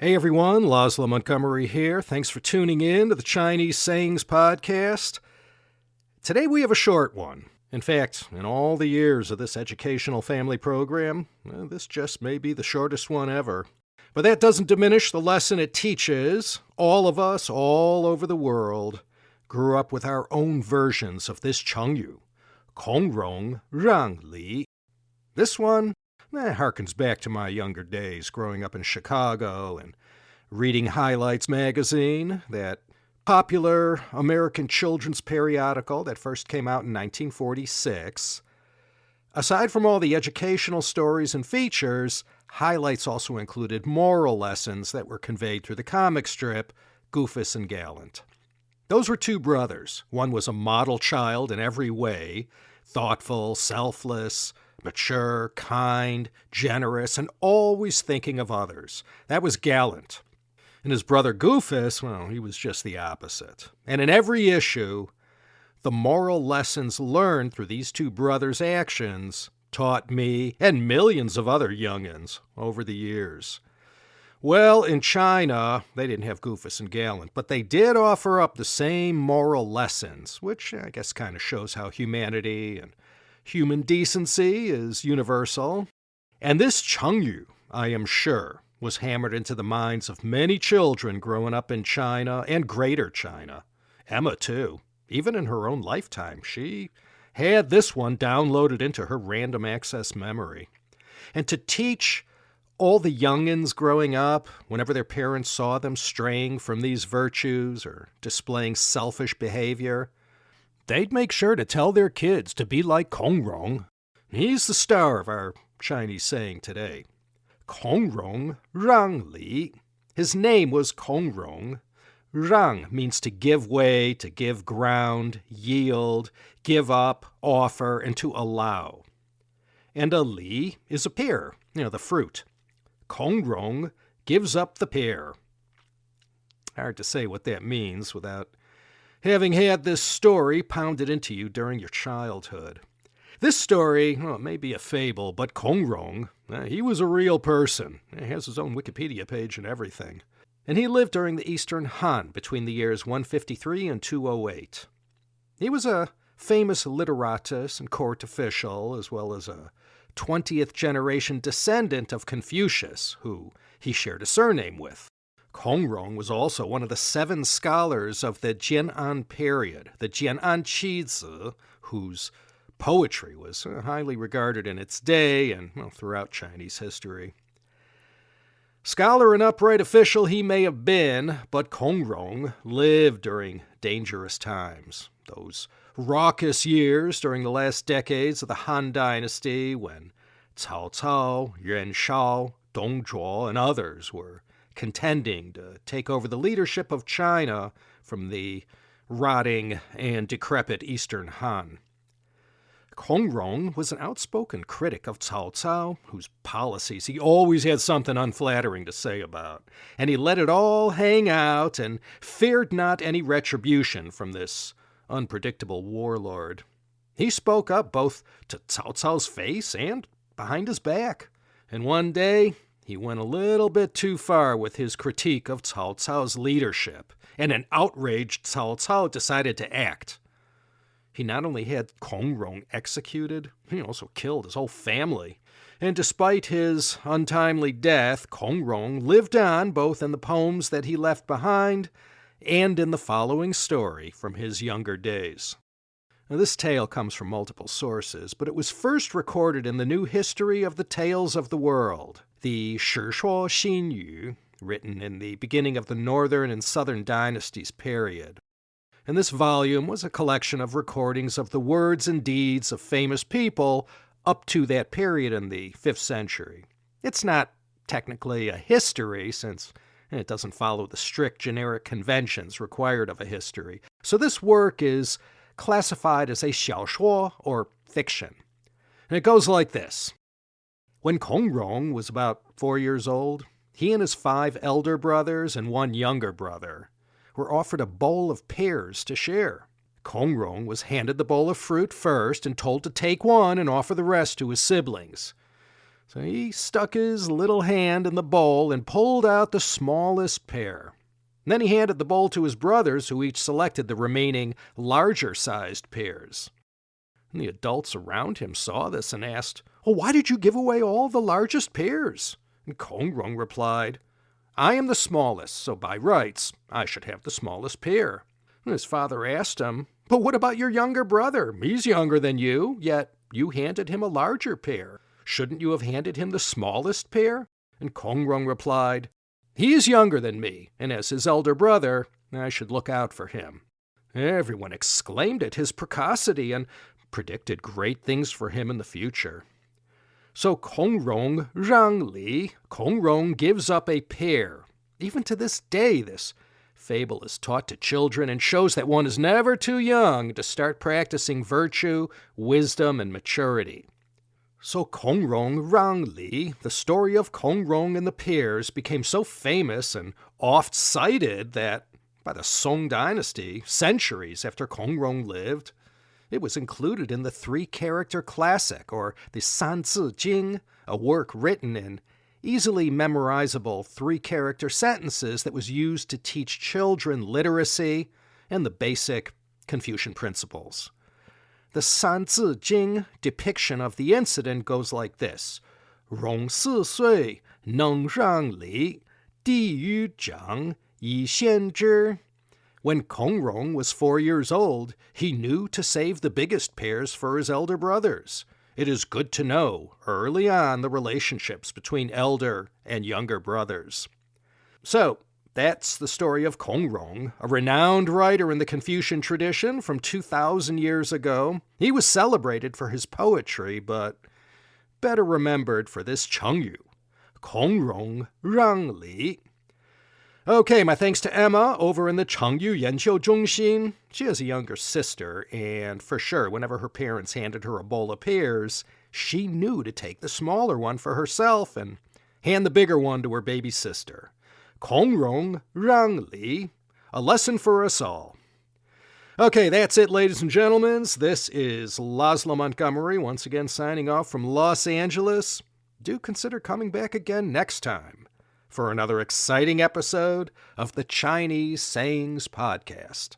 Hey everyone, Laszlo Montgomery here. Thanks for tuning in to the Chinese Sayings Podcast. Today we have a short one. In fact, in all the years of this educational family program, this just may be the shortest one ever. But that doesn't diminish the lesson it teaches. All of us, all over the world, grew up with our own versions of this Chengyu, Kong Rong让梨. This one harkens back to my younger days growing up in Chicago and reading Highlights magazine, that popular American children's periodical that first came out in 1946. Aside from all the educational stories and features, Highlights also included moral lessons that were conveyed through the comic strip Goofus and Gallant. Those were two brothers. One was a model child in every way, thoughtful, selfless, mature, kind, generous, and always thinking of others. That was Gallant. And his brother Goofus, well, he was just the opposite. And in every issue, the moral lessons learned through these two brothers' actions taught me and millions of other youngins over the years. Well, in China, they didn't have Goofus and Gallant, but they did offer up the same moral lessons, which I guess kind of shows how humanity and human decency is universal. And this Chengyu, I am sure, was hammered into the minds of many children growing up in China and Greater China. Emma, too. Even in her own lifetime, she had this one downloaded into her random access memory. And to teach all the youngins growing up, whenever their parents saw them straying from these virtues or displaying selfish behavior, they'd make sure to tell their kids to be like Kong Rong. He's the star of our Chinese saying today. Kong Rong Rang Li. His name was Kong Rong. Rang means to give way, to give ground, yield, give up, offer, and to allow. And a li is a pear, the fruit. Kong Rong gives up the pear. Hard to say what that means without having had this story pounded into you during your childhood. This story, it may be a fable, but Kong Rong, he was a real person. He has his own Wikipedia page and everything. And he lived during the Eastern Han between the years 153 and 208. He was a famous literatus and court official, as well as a 20th generation descendant of Confucius, who he shared a surname with. Kong Rong was also one of the 7 scholars of the Jian'an period, the Jian'an Qizi, whose poetry was highly regarded in its day and throughout Chinese history. Scholar and upright official he may have been, but Kong Rong lived during dangerous times. Those raucous years during the last decades of the Han Dynasty when Cao Cao, Yuan Shao, Dong Zhuo, and others were contending to take over the leadership of China from the rotting and decrepit Eastern Han. Kong Rong was an outspoken critic of Cao Cao, whose policies he always had something unflattering to say about, and he let it all hang out and feared not any retribution from this unpredictable warlord. He spoke up both to Cao Cao's face and behind his back, and one day he went a little bit too far with his critique of Cao Cao's leadership, and an outraged Cao Cao decided to act. He not only had Kong Rong executed, he also killed his whole family. And despite his untimely death, Kong Rong lived on both in the poems that he left behind and in the following story from his younger days. Now, this tale comes from multiple sources, but it was first recorded in the New History of the Tales of the World, the Shishuo Xinyu, written in the beginning of the Northern and Southern Dynasties period. And this volume was a collection of recordings of the words and deeds of famous people up to that period in the 5th century. It's not technically a history, since it doesn't follow the strict generic conventions required of a history. So this work is classified as a xiaoshuo, or fiction. And it goes like this. When Kong Rong was about 4 years old, he and his 5 elder brothers and 1 younger brother were offered a bowl of pears to share. Kong Rong was handed the bowl of fruit first and told to take one and offer the rest to his siblings. So he stuck his little hand in the bowl and pulled out the smallest pear. And then he handed the bowl to his brothers, who each selected the remaining larger-sized pears. And the adults around him saw this and asked, "Oh, why did you give away all the largest pears?" And Kong Rong replied, "I am the smallest, so by rights, I should have the smallest pear." And his father asked him, "But what about your younger brother? He's younger than you, yet you handed him a larger pear. Shouldn't you have handed him the smallest pear?" And Kong Rong replied, "He is younger than me, and as his elder brother, I should look out for him." Everyone exclaimed at his precocity and predicted great things for him in the future. So Kong Rong Rang Li, Kong Rong gives up a pear. Even to this day, this fable is taught to children and shows that one is never too young to start practicing virtue, wisdom, and maturity. So Kong Rong Rang Li, the story of Kong Rong and the pears, became so famous and oft-cited that by the Song dynasty, centuries after Kong Rong lived, it was included in the three-character classic, or the Sanzi Jing, a work written in easily memorizable three-character sentences that was used to teach children literacy and the basic Confucian principles. The Sanzi Jing depiction of the incident goes like this: Rong 4岁能让梨，地于长以先知. When Kong Rong was 4 years old, he knew to save the biggest pears for his elder brothers. It is good to know early on the relationships between elder and younger brothers. So, that's the story of Kong Rong, a renowned writer in the Confucian tradition from 2,000 years ago. He was celebrated for his poetry, but better remembered for this Chengyu, Kong Rong Rang Li. Okay, my thanks to Emma over in the Chengyu Yanqiu Zhongxin. She has a younger sister, and for sure, whenever her parents handed her a bowl of pears, she knew to take the smaller one for herself and hand the bigger one to her baby sister. Kong Rong Rang Li, a lesson for us all. Okay, that's it, ladies and gentlemen. This is Laszlo Montgomery, once again signing off from Los Angeles. Do consider coming back again next time for another exciting episode of the Chinese Sayings Podcast.